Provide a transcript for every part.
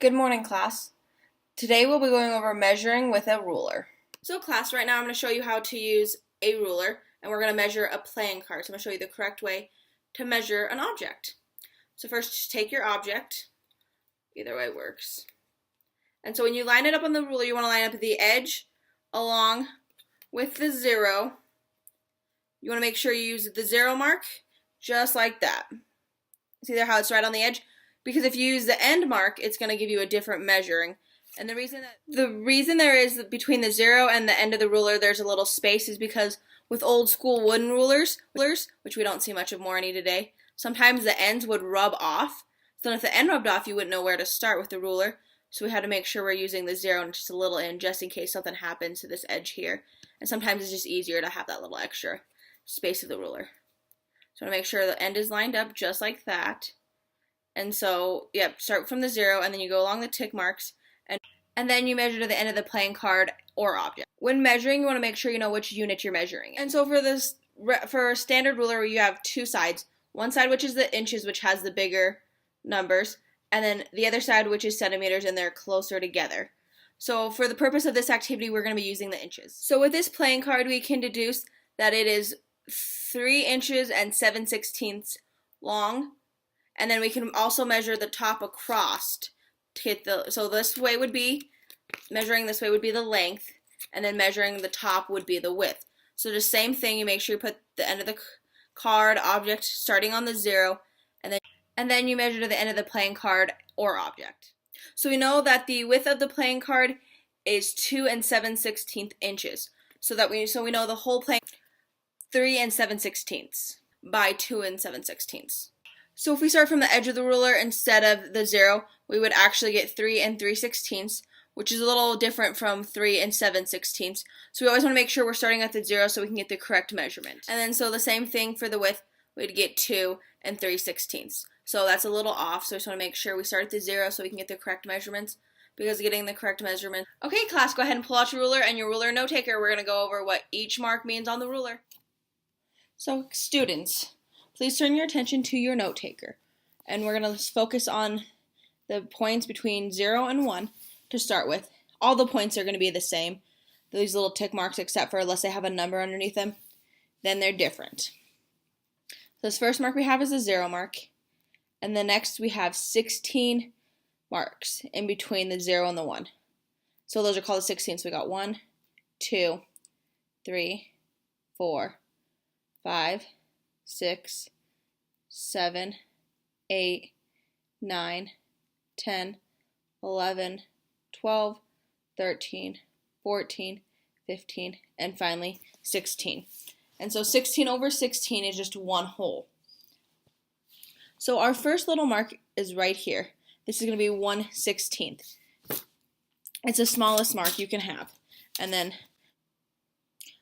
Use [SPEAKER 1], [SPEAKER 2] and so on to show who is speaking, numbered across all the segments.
[SPEAKER 1] Good morning, class. Today we'll be going over measuring with a ruler. So class, right now I'm going to show you how to use a ruler, and we're going to measure a playing card. So I'm going to show you the correct way to measure an object. So first, just take your object. Either way works. And so when you line it up on the ruler, you want to line up the edge along with the zero. You want to make sure you use the zero mark just like that. See there how it's right on the edge? Because if you use the end mark, it's going to give you a different measuring. And the reason there is between the zero and the end of the ruler there's a little space is because with old school wooden rulers, which we don't see much of more any today, sometimes the ends would rub off. So if the end rubbed off, you wouldn't know where to start with the ruler. So we had to make sure we're using the zero and just a little in, just in case something happens to this edge here. And sometimes it's just easier to have that little extra space of the ruler. So I want to make sure the end is lined up just like that. And so, start from the zero, and then you go along the tick marks, and then you measure to the end of the playing card or object. When measuring, you want to make sure you know which unit you're measuring. And so for a standard ruler, you have two sides. One side, which is the inches, which has the bigger numbers, and then the other side, which is centimeters, and they're closer together. So for the purpose of this activity, we're going to be using the inches. So with this playing card, we can deduce that it is 3 inches and 7/16 long. And then we can also measure the top across to get so this way would be, measuring this way would be the length, and then measuring the top would be the width. So the same thing, you make sure you put the end of the card, object, starting on the zero, and then you measure to the end of the playing card or object. So we know that the width of the playing card is 2 and 7/16 inches. So we know the whole playing 3 and 7/16 by 2 and 7/16. So if we start from the edge of the ruler instead of the zero, we would actually get 3 and 3/16, which is a little different from 3 and 7/16. So we always want to make sure we're starting at the zero so we can get the correct measurement. And then so the same thing for the width, we'd get 2 and 3/16. So that's a little off, so we just want to make sure we start at the zero so we can get the correct measurements, because getting the correct measurement. Okay, class, go ahead and pull out your ruler and your ruler note taker. We're going to go over what each mark means on the ruler. So students, please turn your attention to your note taker, and we're going to focus on the points between 0 and 1 to start with. All the points are going to be the same, these little tick marks, except for unless they have a number underneath them, then they're different. So this first mark we have is a 0 mark, and the next we have 16 marks in between the 0 and the 1. So those are called the 16. So we got 1, 2, 3, 4, 5, 6, 7, 8, 9, 10, 11, 12, 13, 14, 15, and finally 16. And so 16 over 16 is just one whole. So our first little mark is right here. This is going to be 1/16. It's the smallest mark you can have. And then,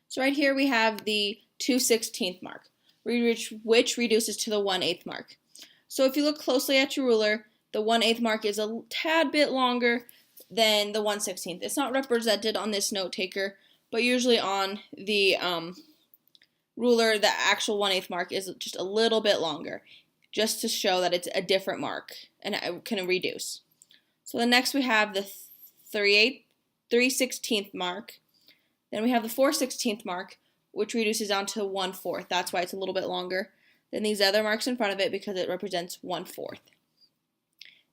[SPEAKER 1] so right here we have the 2/16 mark, which reduces to the 1/8 mark. So if you look closely at your ruler, the 1/8 mark is a tad bit longer than the 1/16. It's not represented on this note taker, but usually on the ruler, the actual 1/8 mark is just a little bit longer, just to show that it's a different mark and it can reduce. So the next we have the 3/16 mark. Then we have the 4/16 mark, which reduces down to 1/4. That's why it's a little bit longer than these other marks in front of it, because it represents 1/4.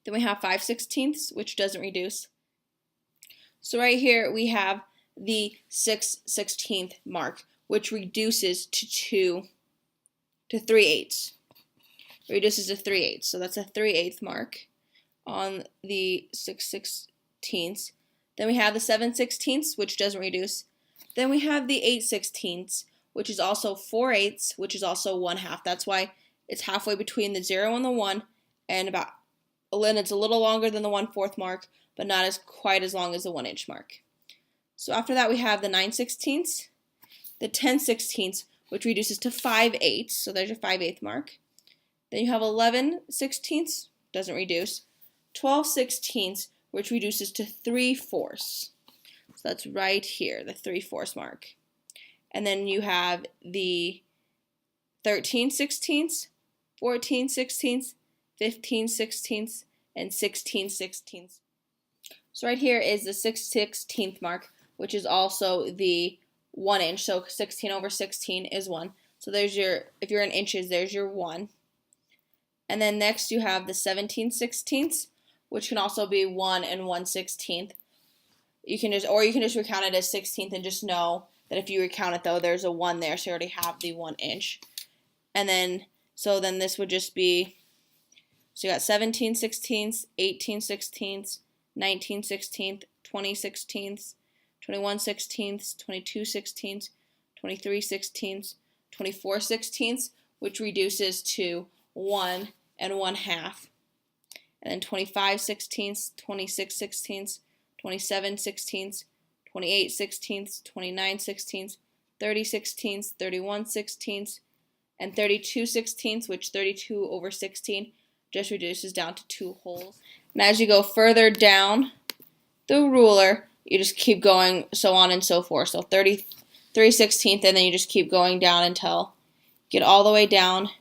[SPEAKER 1] Then we have 5/16, which doesn't reduce. So right here we have the 6/16 mark, which reduces to 3/8. Reduces to 3/8. So that's a 3/8 mark on the 6/16. Then we have the 7/16, which doesn't reduce. Then we have the 8/16, which is also 4/8, which is also 1/2. That's why it's halfway between the 0 and the 1, and it's a little longer than the 1/4 mark, but not as quite as long as the 1-inch mark. So after that we have the 9/16, the 10/16, which reduces to 5/8. So there's your 5/8 mark. Then you have 11/16, doesn't reduce. 12/16, which reduces to 3/4. So that's right here, the 3/4 mark. And then you have the 13/16, 14/16, 15/16, and 16/16. So right here is the 6/16 mark, which is also the 1 inch. So 16 over 16 is 1. So there's your, if you're in inches, there's your 1. And then next you have the 17/16, which can also be 1 and 1/16. You can just recount it as 16th and just know that if you recount it though, there's a 1 there, so you already have the 1 inch. And then, so then this would just be, so you got 17/16, 18/16, 19/16, 20/16, 21/16, 22/16, 23/16, 24/16, which reduces to 1 and 1/2. And then 25/16, 26/16, 27/16, 28/16, 29/16, 30/16, 31/16, and 32/16, which 32 over 16 just reduces down to 2 holes. And as you go further down the ruler, you just keep going, so on and so forth. So 33/16, and then you just keep going down until you get all the way down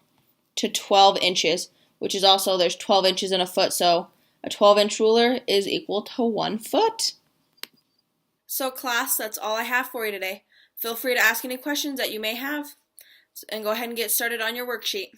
[SPEAKER 1] to 12 inches, which is also, there's 12 inches in a foot, so a 12-inch ruler is equal to 1 foot. So class, that's all I have for you today. Feel free to ask any questions that you may have, and go ahead and get started on your worksheet.